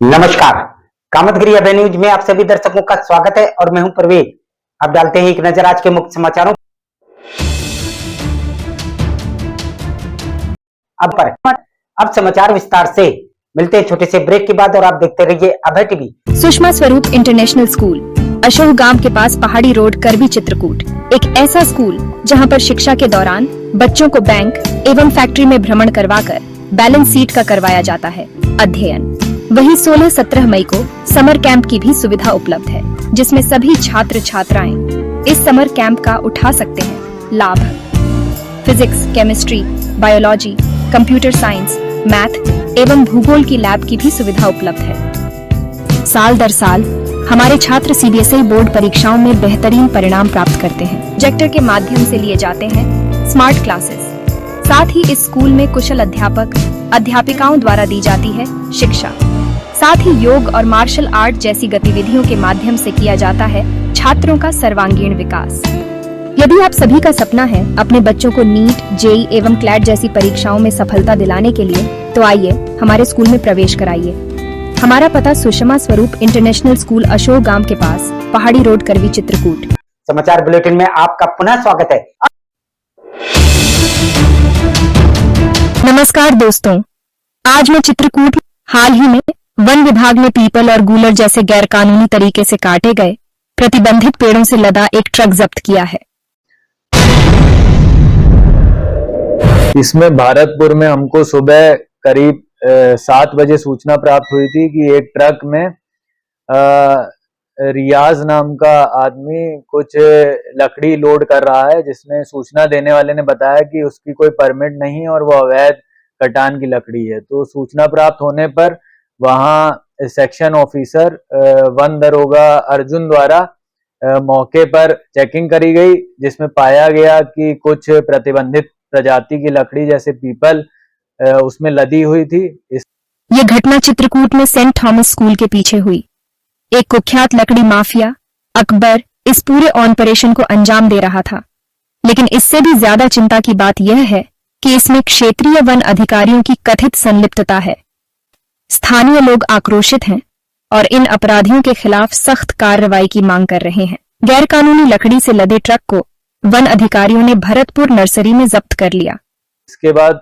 नमस्कार। कामतगिरी अभय न्यूज में आप सभी दर्शकों का स्वागत है और मैं हूं परवेज। अब डालते हैं एक नजर आज के मुख्य समाचारों अब समाचार विस्तार से। मिलते हैं छोटे से ब्रेक के बाद और आप देखते रहिए अभय टीवी। सुषमा स्वरूप इंटरनेशनल स्कूल, अशोक गांव के पास पहाड़ी रोड, करवी, चित्रकूट। एक ऐसा स्कूल जहां पर शिक्षा के दौरान बच्चों को बैंक एवं फैक्ट्री में भ्रमण करवाकर बैलेंस शीट का करवाया जाता है अध्ययन। वहीं 16-17 मई को समर कैंप की भी सुविधा उपलब्ध है, जिसमें सभी छात्र छात्राएं इस समर कैंप का उठा सकते हैं लाभ। Physics, chemistry, biology, computer science, math एवं भूगोल की लैब की भी सुविधा उपलब्ध है। साल दर साल हमारे छात्र सीबीएसई बोर्ड परीक्षाओं में बेहतरीन परिणाम प्राप्त करते हैं। प्रोजेक्टर के माध्यम से लिए जाते हैं स्मार्ट क्लासेस। साथ ही इस स्कूल में कुशल अध्यापक अध्यापिकाओं द्वारा दी जाती है शिक्षा। साथ ही योग और मार्शल आर्ट जैसी गतिविधियों के माध्यम से किया जाता है छात्रों का सर्वांगीण विकास। यदि आप सभी का सपना है अपने बच्चों को नीट, जेईई एवं क्लैट जैसी परीक्षाओं में सफलता दिलाने के लिए, तो आइए हमारे स्कूल में प्रवेश कराइए। हमारा पता सुषमा स्वरूप इंटरनेशनल स्कूल, अशोक गांव के पास, पहाड़ी रोड, करवी, चित्रकूट। समाचार बुलेटिन में आपका पुनः स्वागत है। नमस्कार दोस्तों, आज मैं चित्रकूट हाल ही में वन विभाग ने पीपल और गूलर जैसे गैरकानूनी तरीके से काटे गए प्रतिबंधित पेड़ों से लदा एक ट्रक जब्त किया है। इसमें भारतपुर में हमको सुबह करीब 7 बजे सूचना प्राप्त हुई थी कि एक ट्रक में रियाज नाम का आदमी कुछ लकड़ी लोड कर रहा है, जिसने सूचना देने वाले ने बताया कि उसकी कोई परमिट नहीं है और वो अवैध कटान की लकड़ी है। तो सूचना प्राप्त होने पर वहां सेक्शन ऑफिसर वन दरोगा अर्जुन द्वारा मौके पर चेकिंग करी गई, जिसमें पाया गया कि कुछ प्रतिबंधित प्रजाति की लकड़ी जैसे पीपल उसमें लदी हुई थी। ये घटना चित्रकूट में सेंट थॉमस स्कूल के पीछे हुई। एक कुख्यात लकड़ी माफिया अकबर इस पूरे ऑपरेशन को अंजाम दे रहा था, लेकिन इससे भी ज्यादा चिंता की बात यह है कि इसमें क्षेत्रीय वन अधिकारियों की कथित संलिप्तता है। स्थानीय लोग आक्रोशित हैं और इन अपराधियों के खिलाफ सख्त कार्रवाई की मांग कर रहे हैं। गैरकानूनी लकड़ी से लदे ट्रक को वन अधिकारियों ने भरतपुर नर्सरी में जब्त कर लिया। इसके बाद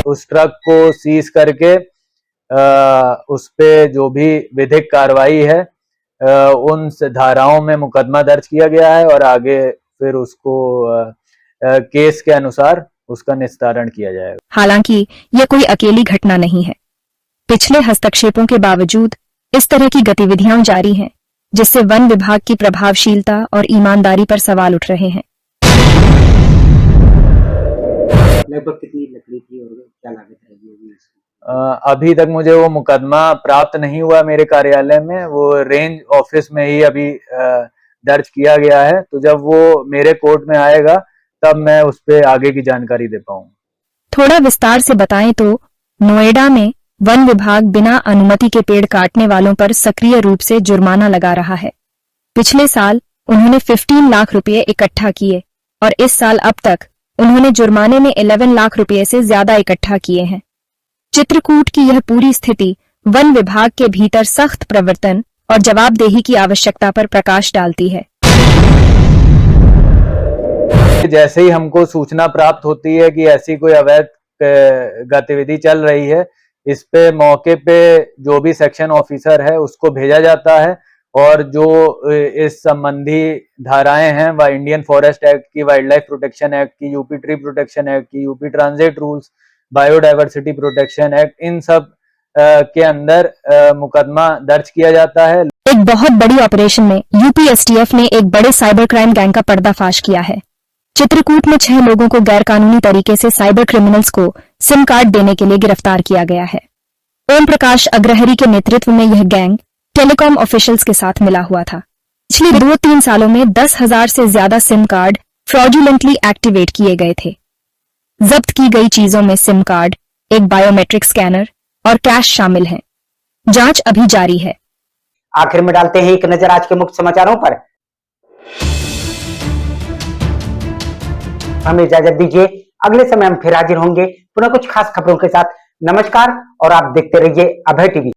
उस ट्रक को सीज करके उस पे जो भी विधिक कार्रवाई है उन धाराओं में मुकदमा दर्ज किया गया है और आगे फिर उसको केस के अनुसार उसका निस्तारण किया जाएगा। हालांकि यह कोई अकेली घटना नहीं है। पिछले हस्तक्षेपों के बावजूद इस तरह की गतिविधियां जारी हैं, जिससे वन विभाग की प्रभावशीलता और ईमानदारी पर सवाल उठ रहे हैं। लगभग कितनी लकड़ी थी और क्या लागत है? अभी तक मुझे वो मुकदमा प्राप्त नहीं हुआ मेरे कार्यालय में, वो रेंज ऑफिस में ही अभी दर्ज किया गया है। तो जब वो मेरे कोर्ट में आएगा तब मैं उस पे आगे की जानकारी दे पाऊंगा। थोड़ा विस्तार से बताएं तो नोएडा में वन विभाग बिना अनुमति के पेड़ काटने वालों पर सक्रिय रूप से जुर्माना लगा रहा है। पिछले साल उन्होंने 15 लाख रुपए इकट्ठा किए और इस साल अब तक उन्होंने जुर्माने में 11 लाख रुपए से ज्यादा इकट्ठा किए हैं। चित्रकूट की यह पूरी स्थिति वन विभाग के भीतर सख्त प्रवर्तन और जवाबदेही की आवश्यकता पर प्रकाश डालती है। जैसे ही हमको सूचना प्राप्त होती है कि ऐसी कोई अवैध गतिविधि चल रही है, इस पे मौके पे जो भी सेक्शन ऑफिसर है उसको भेजा जाता है और जो इस संबंधी धाराएं हैं वह इंडियन फॉरेस्ट एक्ट की, वाइल्ड लाइफ प्रोटेक्शन एक्ट की, यूपी ट्री प्रोटेक्शन एक्ट की, UP transit rules, biodiversity protection act, इन सब के अंदर मुकदमा दर्ज किया जाता है। एक बहुत बड़ी ऑपरेशन में यूपी एसटीएफ ने एक बड़े साइबर क्राइम गैंग का पर्दाफाश किया है। चित्रकूट में 6 लोगों को गैरकानूनी तरीके से साइबर क्रिमिनल्स को सिम कार्ड देने के लिए गिरफ्तार किया गया है। ओम प्रकाश अग्रहरी के नेतृत्व में यह गैंग टेलीकॉम ऑफिशियल्स के साथ मिला हुआ था। पिछले 2-3 सालों में 10,000 से ज्यादा सिम कार्ड फ्रॉडुलेंटली एक्टिवेट किए गए थे। जब्त की गई चीजों में सिम कार्ड, एक बायोमेट्रिक स्कैनर और कैश शामिल हैं। जांच अभी जारी है। आखिर में डालते हैं एक नजर आज के मुख्य समाचारों पर। हमें इजाजत दीजिए, अगले समय हम फिर हाजिर होंगे पुनः कुछ खास खबरों के साथ। नमस्कार और आप देखते रहिए अभय टीवी।